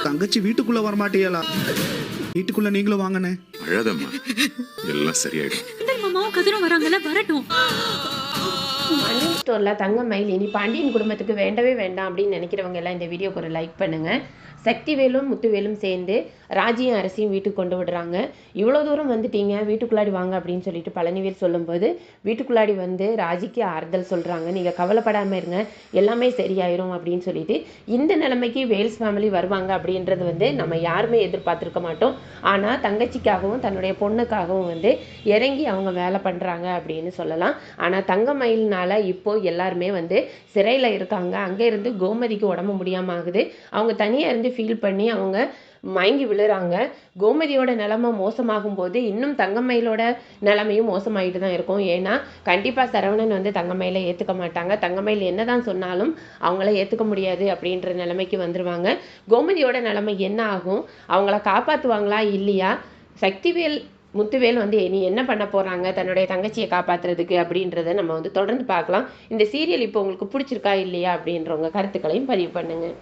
தங்கச்சி வீட்டுக்குள்ள வரமாட்டீங்களா? வீட்டுக்குள்ள நீங்களும் வாங்கண்ணே. அழாதம்மா, எல்லாம் சரியாயிடும். மாமாவும் கதிரும் வராங்கல்ல, வரட்டும். மணி ஸ்டோரில் தங்கமயில் இனி பாண்டியன் குடும்பத்துக்கு வேண்டவே வேண்டாம் அப்படின்னு நினைக்கிறவங்க எல்லாம் இந்த வீடியோக்கு ஒரு லைக் பண்ணுங்கள். சக்திவேலும் முத்துவேலும் சேர்ந்து ராஜியும் அரசியும் வீட்டுக்கு கொண்டு விடுறாங்க. இவ்வளோ தூரம் வந்துட்டீங்க, வீட்டுக்குள்ளாடி வாங்க அப்படின்னு சொல்லிட்டு பழனிவேல் சொல்லும்போது வீட்டுக்குள்ளாடி வந்து ராஜிக்கு ஆறுதல் சொல்கிறாங்க. நீங்கள் கவலைப்படாமல் இருங்க, எல்லாமே சரியாயிரும் அப்படின்னு சொல்லிட்டு. இந்த நிலைமைக்கு வேல்ஸ் ஃபேமிலி வருவாங்க அப்படின்றது வந்து நம்ம யாருமே எதிர்பார்த்துருக்க மாட்டோம். ஆனால் தங்கச்சிக்காகவும் தன்னுடைய பொண்ணுக்காகவும் வந்து இறங்கி அவங்க வேலை பண்ணுறாங்க அப்படின்னு சொல்லலாம். ஆனால் தங்கமயில்னால இப்போது எல்லாருமே வந்து சிறையில் இருக்காங்க. அங்கே இருந்து கோமதிக்கு உடம்பு முடியாமல் ஆகுது. அவங்க தனியாக இருந்து ஃபீல் பண்ணி அவங்க மயங்கி விழுறாங்க. கோமதியோட நிலைமை மோசமாகும் போது இன்னும் தங்கமயிலோட நிலைமையும் மோசமாயிட்டு தான் இருக்கும். ஏன்னா கண்டிப்பாக சரவணன் வந்து தங்கமயிலை ஏற்றுக்க மாட்டாங்க. தங்கமயில் என்ன தான் சொன்னாலும் அவங்கள ஏற்றுக்க முடியாது அப்படின்ற நிலைமைக்கு வந்துடுவாங்க. கோமதியோட நிலைமை என்ன ஆகும்? அவங்கள காப்பாற்றுவாங்களா இல்லையா? சக்திவேல் முத்துவேல் வந்து இனி என்ன பண்ண போகிறாங்க தன்னுடைய தங்கச்சியை காப்பாற்றுறதுக்கு அப்படின்றத நம்ம வந்து தொடர்ந்து பார்க்கலாம். இந்த சீரியல் இப்போ உங்களுக்கு பிடிச்சிருக்கா இல்லையா அப்படின்றவங்க கருத்துக்களையும் பதிவு பண்ணுங்கள்.